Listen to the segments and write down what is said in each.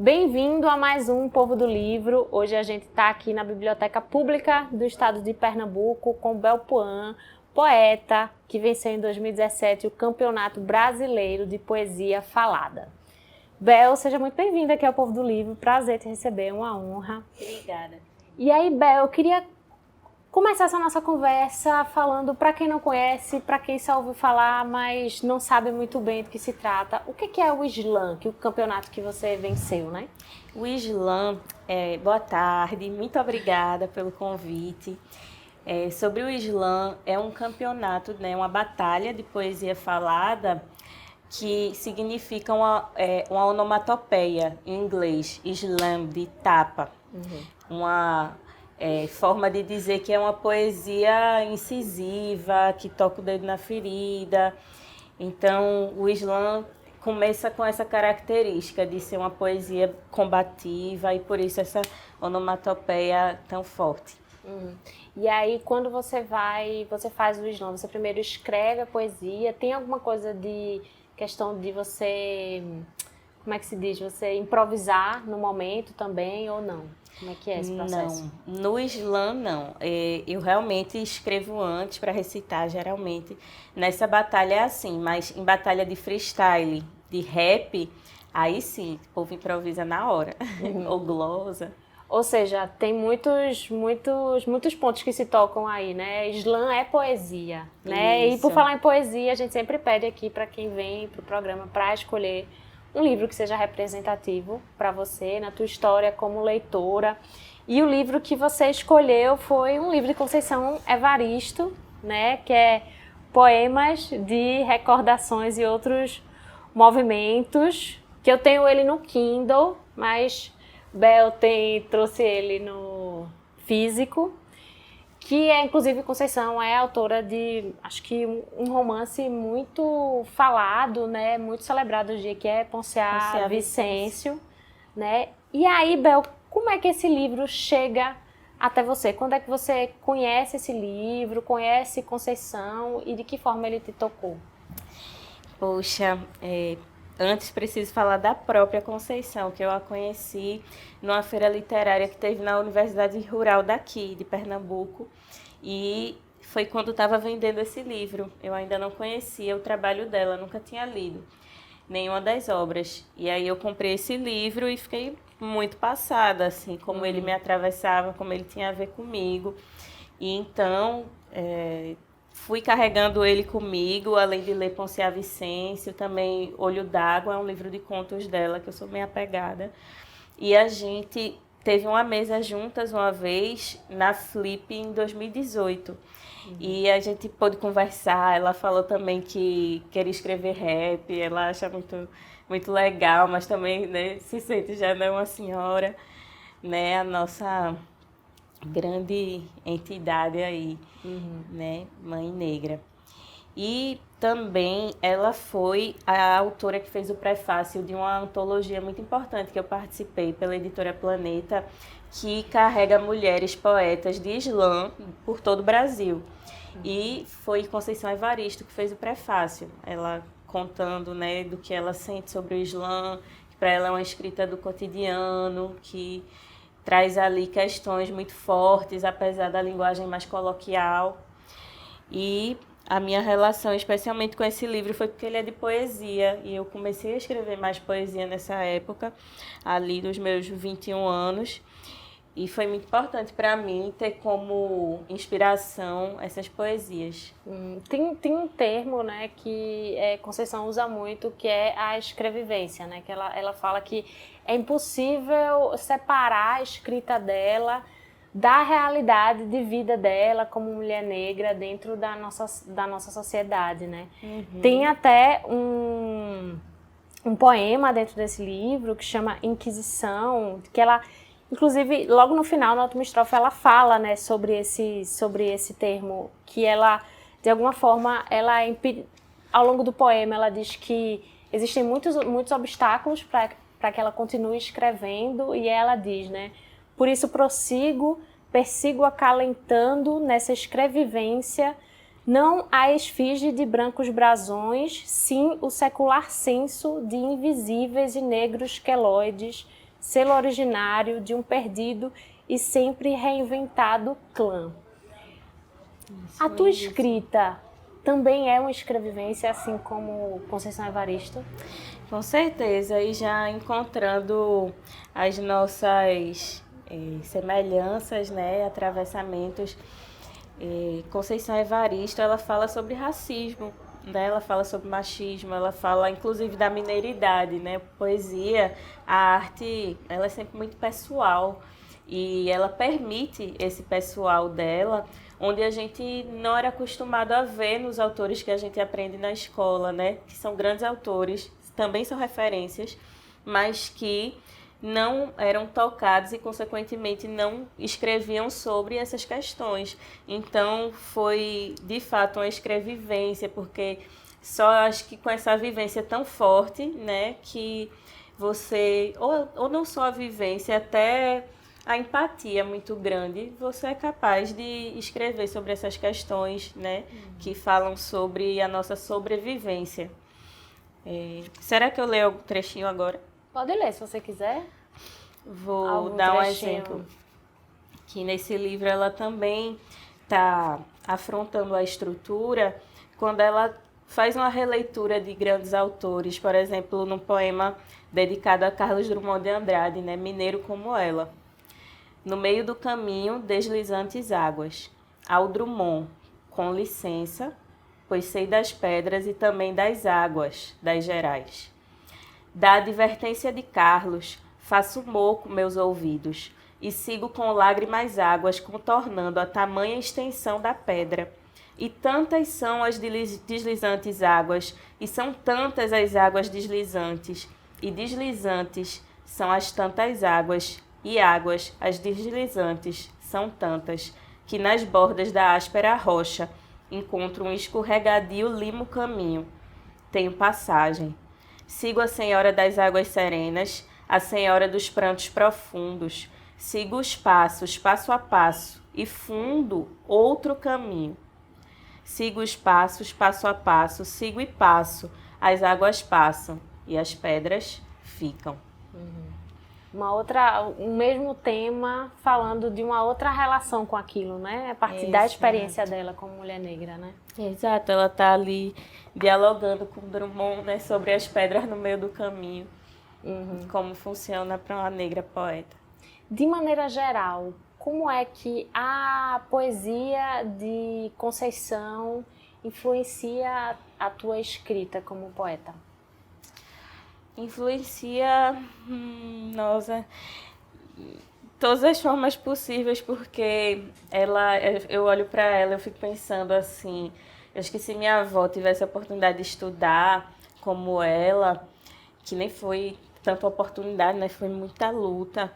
Bem-vindo a mais um Povo do Livro. Hoje a gente está aqui na Biblioteca Pública do Estado de Pernambuco com Belpuan, poeta que venceu em 2017 o Campeonato Brasileiro de Poesia Falada. Bel, seja muito bem-vinda aqui ao Povo do Livro. Prazer te receber, uma honra. Obrigada. E aí, Bel, eu queria começar essa nossa conversa falando, para quem não conhece, para quem só ouviu falar, mas não sabe muito bem do que se trata, o que é o Slam, que é o campeonato que você venceu, né? O Slam, boa tarde, muito obrigada pelo convite. Sobre o Slam, é um campeonato, né, uma batalha de poesia falada que significa uma onomatopeia em inglês, slam, de tapa. Uma forma de dizer que é uma poesia incisiva, que toca o dedo na ferida. Então, o Slam começa com essa característica de ser uma poesia combativa e por isso essa onomatopeia tão forte. E aí, quando você faz o Slam, você primeiro escreve a poesia, tem alguma coisa de questão de você, como é que se diz, você improvisar no momento também ou não? Como é que é esse processo? Não, no Slam não. Eu realmente escrevo antes para recitar, geralmente. Nessa batalha é assim, mas em batalha de freestyle, de rap, aí sim, o povo improvisa na hora, ou glosa. Ou seja, tem muitos pontos que se tocam aí, né? Slam é poesia, né? Isso. E por falar em poesia, a gente sempre pede aqui para quem vem para o programa para escolher um livro que seja representativo para você, na tua história como leitora. E o livro que você escolheu foi um livro de Conceição Evaristo, né? Que é Poemas de Recordações e Outros Movimentos, que eu tenho ele no Kindle, mas Bel trouxe ele no físico, que é, inclusive, Conceição é autora de, acho que um romance muito falado, né, muito celebrado hoje, que é Ponciar Vicêncio, né? E aí, Bel, como é que esse livro chega até você? Quando é que você conhece esse livro, conhece Conceição e de que forma ele te tocou? Poxa, antes preciso falar da própria Conceição, que eu a conheci numa feira literária que teve na Universidade Rural daqui, de Pernambuco, e foi quando estava vendendo esse livro. Eu ainda não conhecia o trabalho dela, nunca tinha lido nenhuma das obras. E aí eu comprei esse livro e fiquei muito passada, assim, como ele me atravessava, como ele tinha a ver comigo. E então fui carregando ele comigo, além de ler Ponciar Vicêncio, também Olho d'Água, é um livro de contos dela, que eu sou bem apegada. E a gente teve uma mesa juntas uma vez na Flip em 2018. E a gente pôde conversar, ela falou também que queria escrever rap, ela acha muito, muito legal, mas também, né, se sente já não uma senhora, né, a nossa grande entidade aí, né, Mãe Negra. E também ela foi a autora que fez o prefácio de uma antologia muito importante que eu participei pela editora Planeta, que carrega mulheres poetas de Slam por todo o Brasil. E foi Conceição Evaristo que fez o prefácio, ela contando, né, do que ela sente sobre o Slam, que para ela é uma escrita do cotidiano, que traz ali questões muito fortes, apesar da linguagem mais coloquial. E a minha relação, especialmente com esse livro, foi porque ele é de poesia. E eu comecei a escrever mais poesia nessa época, ali dos meus 21 anos. E foi muito importante para mim ter como inspiração essas poesias. Tem um termo, né, que Conceição usa muito, que é a escrevivência, né? Que ela fala que é impossível separar a escrita dela da realidade de vida dela como mulher negra dentro da nossa sociedade, né? Tem até um poema dentro desse livro que chama Inquisição, que ela, inclusive, logo no final, na última estrofe, ela fala, né, sobre esse termo, que ela, de alguma forma, ao longo do poema, ela diz que existem muitos obstáculos para que ela continue escrevendo, e ela diz, né, por isso persigo acalentando nessa escrevivência, não a esfinge de brancos brasões, sim o secular senso de invisíveis e negros queloides, selo originário de um perdido e sempre reinventado clã. A tua escrita também é uma escrevivência, assim como Conceição Evaristo? Com certeza, e já encontrando as nossas semelhanças, né, atravessamentos. Conceição Evaristo, ela fala sobre racismo, né? Ela fala sobre machismo, ela fala inclusive da mineiridade, né? Poesia, a arte, ela é sempre muito pessoal e ela permite esse pessoal dela, onde a gente não era acostumado a ver nos autores que a gente aprende na escola, né? Que são grandes autores, também são referências, mas que não eram tocados e, consequentemente, não escreviam sobre essas questões. Então, foi, de fato, uma escrevivência, porque só acho que com essa vivência tão forte, né, que você, ou não só a vivência, até a empatia muito grande, você é capaz de escrever sobre essas questões, né, que falam sobre a nossa sobrevivência. Será que eu leio um trechinho agora? Pode ler, se você quiser. Vou Algum dar um trechinho. exemplo. Que nesse livro ela também está afrontando a estrutura quando ela faz uma releitura de grandes autores, por exemplo, num poema dedicado a Carlos Drummond de Andrade, né? Mineiro como ela. No meio do caminho, deslizantes águas. Ao Drummond, com licença, pois sei das pedras e também das águas das Gerais. Da advertência de Carlos, faço moco meus ouvidos e sigo com lágrimas águas contornando a tamanha extensão da pedra. E tantas são as deslizantes águas, e são tantas as águas deslizantes, e deslizantes são as tantas águas, e águas, as deslizantes, são tantas, que nas bordas da áspera rocha encontro um escorregadio limo caminho. Tenho passagem. Sigo a Senhora das Águas Serenas, a Senhora dos Prantos Profundos. Sigo os passos, passo a passo, e fundo outro caminho. Sigo os passos, passo a passo, sigo e passo. As águas passam e as pedras ficam. Um mesmo tema falando de uma outra relação com aquilo, né? A partir da experiência dela como mulher negra, né? Exato, ela está ali dialogando com Drummond, né, sobre as pedras no meio do caminho, como funciona para uma negra poeta. De maneira geral, como é que a poesia de Conceição influencia a tua escrita como poeta? Influencia, nossa, todas as formas possíveis, porque eu olho para ela, eu fico pensando assim, eu acho que se minha avó tivesse a oportunidade de estudar como ela, que nem foi tanta oportunidade, né, foi muita luta,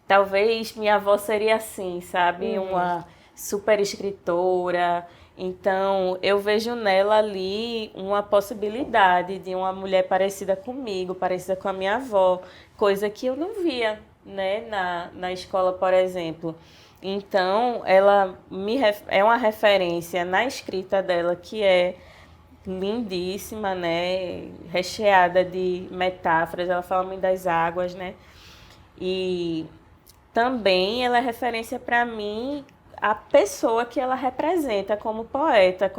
talvez minha avó seria assim, sabe, uma super escritora. Então, eu vejo nela ali uma possibilidade de uma mulher parecida comigo, parecida com a minha avó, coisa que eu não via, né, na escola, por exemplo. Então, ela é uma referência na escrita dela que é lindíssima, né, recheada de metáforas. Ela fala muito das águas, né, e também ela é referência para mim a pessoa que ela representa como poeta,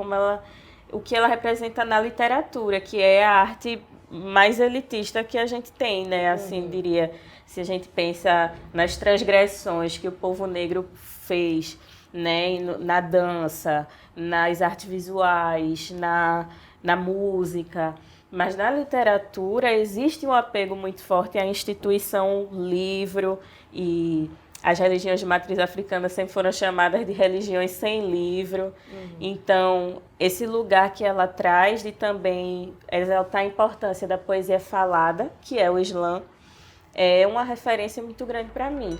o que ela representa na literatura, que é a arte mais elitista que a gente tem, né? Assim, diria, se a gente pensa nas transgressões que o povo negro fez, né? Na dança, nas artes visuais, na música. Mas na literatura existe um apego muito forte à instituição livro, e as religiões de matriz africana sempre foram chamadas de religiões sem livro. Então, esse lugar que ela traz de também exaltar a importância da poesia falada, que é o Islã, é uma referência muito grande para mim.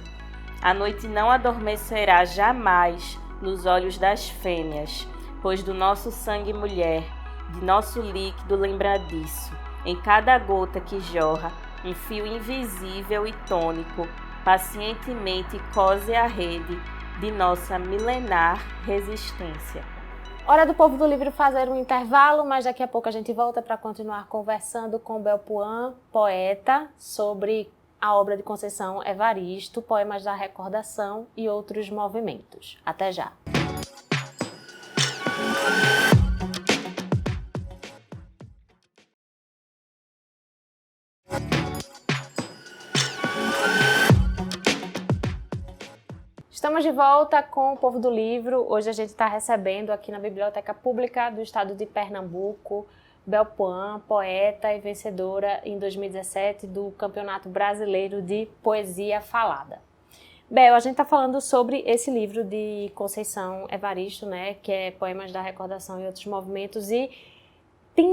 A noite não adormecerá jamais nos olhos das fêmeas, pois do nosso sangue mulher, de nosso líquido lembradiço, em cada gota que jorra, um fio invisível e tônico, pacientemente cose a rede de nossa milenar resistência. Hora do Povo do Livro fazer um intervalo, mas daqui a pouco a gente volta para continuar conversando com Belpuan, poeta, sobre a obra de Conceição Evaristo, Poemas da Recordação e Outros Movimentos. Até já! Estamos de volta com o Povo do Livro. Hoje a gente está recebendo aqui na Biblioteca Pública do Estado de Pernambuco, Bel Poin, poeta e vencedora em 2017 do Campeonato Brasileiro de Poesia Falada. Bel, a gente está falando sobre esse livro de Conceição Evaristo, né, que é Poemas da Recordação e Outros Movimentos, e tem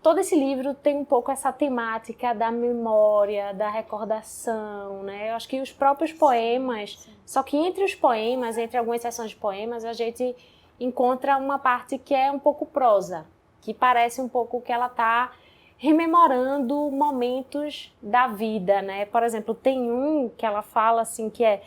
todo esse livro tem um pouco essa temática da memória, da recordação, né? Eu acho que os próprios poemas, só que entre os poemas, entre algumas seções de poemas, a gente encontra uma parte que é um pouco prosa, que parece um pouco que ela está rememorando momentos da vida, né? Por exemplo, tem um que ela fala assim que é: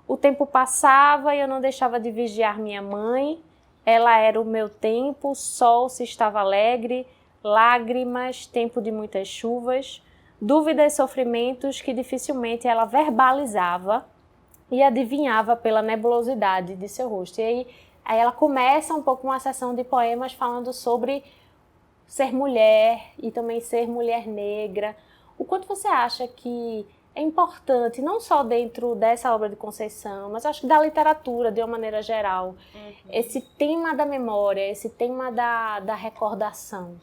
o tempo passava e eu não deixava de vigiar minha mãe. Ela era o meu tempo, sol se estava alegre, lágrimas, tempo de muitas chuvas, dúvidas e sofrimentos que dificilmente ela verbalizava e adivinhava pela nebulosidade de seu rosto. E aí ela começa um pouco uma sessão de poemas falando sobre ser mulher e também ser mulher negra. O quanto você acha que é importante, não só dentro dessa obra de Conceição, mas acho que da literatura, de uma maneira geral, esse tema da memória, esse tema da recordação?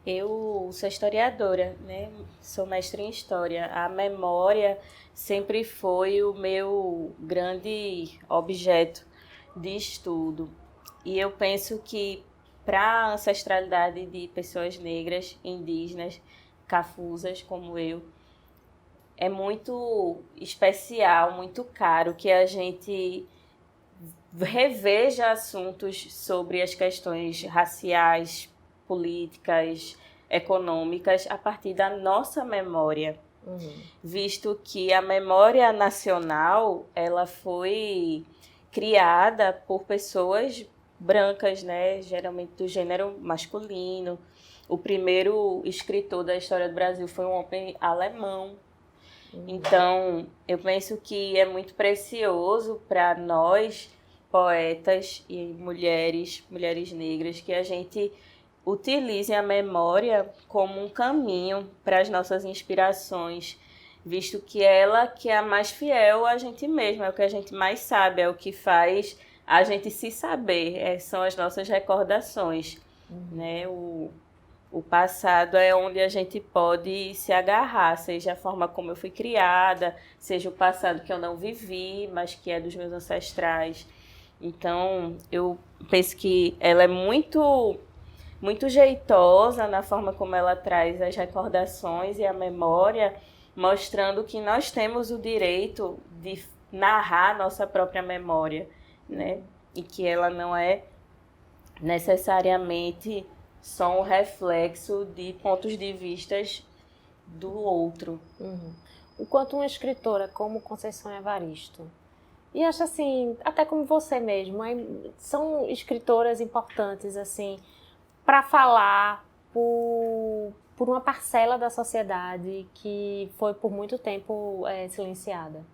Eu sou historiadora, né? Sou mestre em História. A memória sempre foi o meu grande objeto de estudo. E eu penso que para a ancestralidade de pessoas negras, indígenas, cafuzas como eu, é muito especial, muito caro que a gente reveja assuntos sobre as questões raciais, políticas, econômicas a partir da nossa memória. Visto que a memória nacional ela foi criada por pessoas brancas, né, geralmente do gênero masculino. O primeiro escritor da história do Brasil foi um homem alemão. Então, eu penso que é muito precioso para nós, poetas e mulheres negras, que a gente utilize a memória como um caminho para as nossas inspirações, visto que ela que é a mais fiel a gente mesma, é o que a gente mais sabe, é o que faz a gente se saber, são as nossas recordações, né? O passado é onde a gente pode se agarrar, seja a forma como eu fui criada, seja o passado que eu não vivi, mas que é dos meus ancestrais. Então, eu penso que ela é muito, muito jeitosa na forma como ela traz as recordações e a memória, mostrando que nós temos o direito de narrar nossa própria memória, né? E que ela não é necessariamente só um reflexo de pontos de vistas do outro. O quanto uma escritora como Conceição Evaristo, e acho assim, até como você mesmo, são escritoras importantes assim para falar por uma parcela da sociedade que foi por muito tempo silenciada.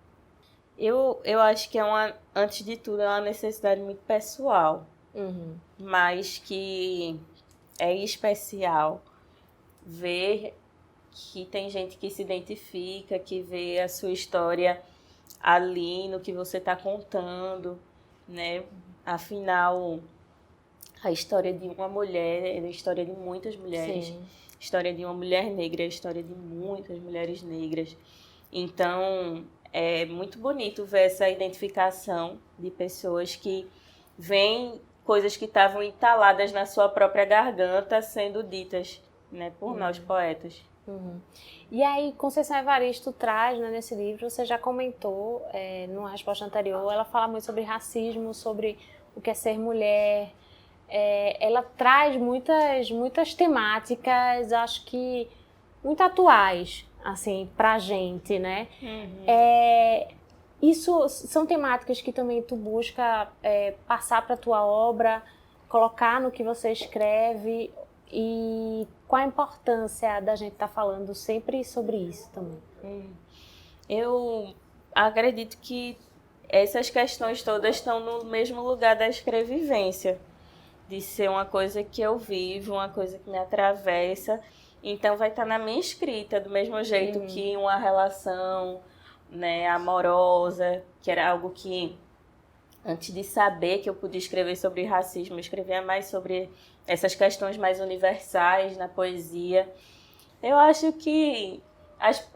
Eu acho que antes de tudo, é uma necessidade muito pessoal, mas que é especial ver que tem gente que se identifica, que vê a sua história ali no que você está contando, né? Afinal, a história de uma mulher é a história de muitas mulheres. Sim. A história de uma mulher negra é a história de muitas mulheres negras. Então, é muito bonito ver essa identificação de pessoas que veem coisas que estavam entaladas na sua própria garganta sendo ditas, né, por nós poetas. E aí, Conceição Evaristo traz, né, nesse livro, você já comentou numa resposta anterior, ela fala muito sobre racismo, sobre o que é ser mulher. Ela traz muitas temáticas, acho que muito atuais, assim, pra gente, né? Isso são temáticas que também tu busca passar para a tua obra, colocar no que você escreve, e qual a importância da gente estar falando sempre sobre isso também? Eu acredito que essas questões todas estão no mesmo lugar da escrevivência, de ser uma coisa que eu vivo, uma coisa que me atravessa. Então vai estar na minha escrita, do mesmo jeito que uma relação, né, amorosa, que era algo que, antes de saber que eu podia escrever sobre racismo, eu escrevia mais sobre essas questões mais universais na poesia. Eu acho que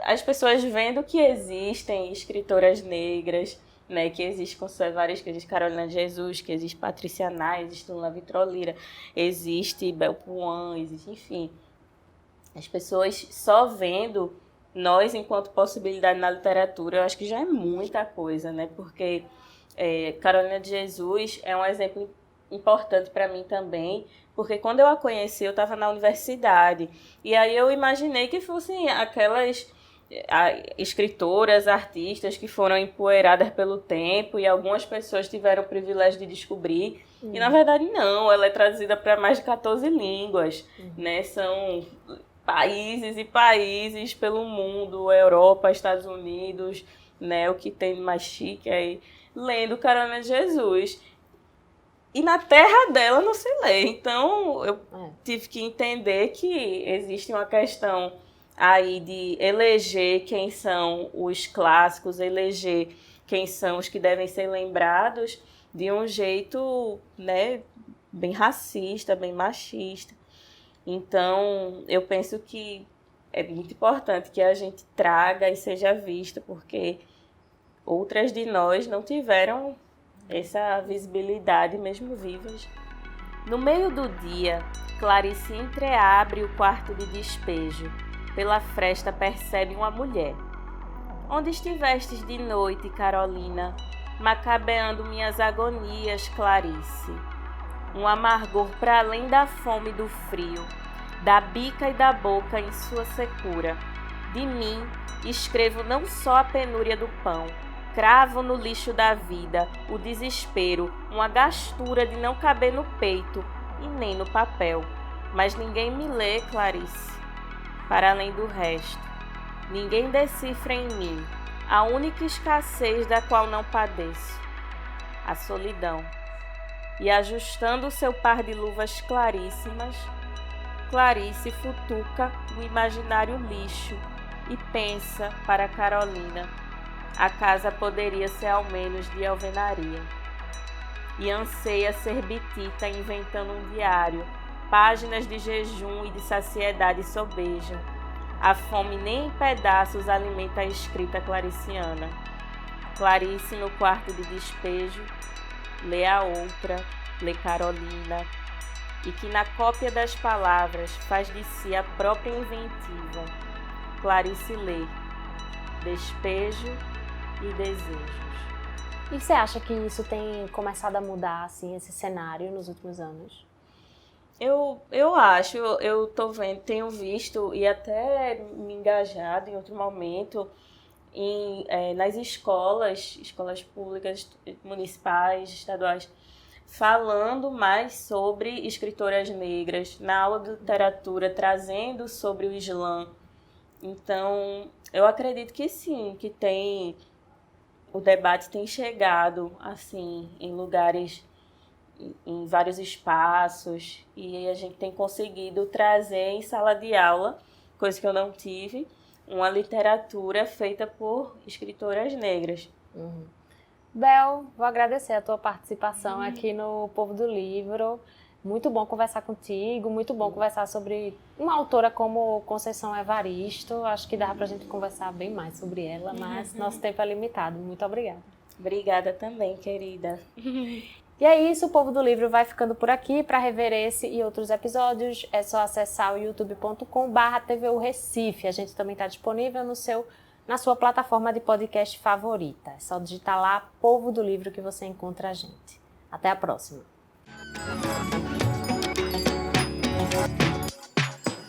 as pessoas vendo que existem escritoras negras, né, que existe Consuelo Evaristo, que existe Carolina de Jesus, que existe Patrícia Nay, existe Luna Vitrolira, existe Bel Pouin, existe, enfim. As pessoas só vendo nós enquanto possibilidade na literatura, eu acho que já é muita coisa, né? Porque Carolina de Jesus é um exemplo importante para mim também, porque quando eu a conheci, eu estava na universidade, e aí eu imaginei que fossem aquelas escritoras, artistas que foram empoeiradas pelo tempo, e algumas pessoas tiveram o privilégio de descobrir, e na verdade não, ela é traduzida para mais de 14 línguas, né? São países e países pelo mundo, Europa, Estados Unidos, né? O que tem de mais chique aí, lendo Carolina de Jesus. E na terra dela não se lê. Então, eu tive que entender que existe uma questão aí de eleger quem são os clássicos, eleger quem são os que devem ser lembrados de um jeito, né, bem racista, bem machista. Então, eu penso que é muito importante que a gente traga e seja vista, porque outras de nós não tiveram essa visibilidade, mesmo vivas. No meio do dia, Clarice entreabre o quarto de despejo. Pela fresta percebe uma mulher. Onde estivestes de noite, Carolina, macabeando minhas agonias, Clarice? Um amargor para além da fome e do frio, da bica e da boca em sua secura. De mim, escrevo não só a penúria do pão, cravo no lixo da vida o desespero, uma gastura de não caber no peito e nem no papel. Mas ninguém me lê, Clarice, para além do resto. Ninguém decifra em mim a única escassez da qual não padeço, a solidão. E ajustando o seu par de luvas claríssimas, Clarice futuca o imaginário lixo e pensa para Carolina: a casa poderia ser ao menos de alvenaria. E anseia ser bitita inventando um diário, páginas de jejum e de saciedade sobejam. A fome nem em pedaços alimenta a escrita clariciana. Clarice, no quarto de despejo, lê a outra, lê Carolina, e que na cópia das palavras faz de si a própria inventiva. Clarice lê despejo e desejos. E você acha que isso tem começado a mudar, assim, esse cenário nos últimos anos? Eu acho, eu tô vendo, tenho visto e até me engajado em outro momento nas escolas públicas, municipais, estaduais, falando mais sobre escritoras negras, na aula de literatura, trazendo sobre o Islã. Então, eu acredito que sim, que o debate tem chegado, assim, em lugares, em vários espaços, e a gente tem conseguido trazer em sala de aula, coisa que eu não tive, uma literatura feita por escritoras negras. Bel, vou agradecer a tua participação aqui no Povo do Livro. Muito bom conversar contigo, muito bom conversar sobre uma autora como Conceição Evaristo. Acho que dá pra gente conversar bem mais sobre ela, mas nosso tempo é limitado. Muito obrigada. Obrigada também, querida. E é isso, o Povo do Livro vai ficando por aqui. Para rever esse e outros episódios, é só acessar o youtube.com/TVU Recife. A gente também está disponível na sua plataforma de podcast favorita. É só digitar lá Povo do Livro que você encontra a gente. Até a próxima.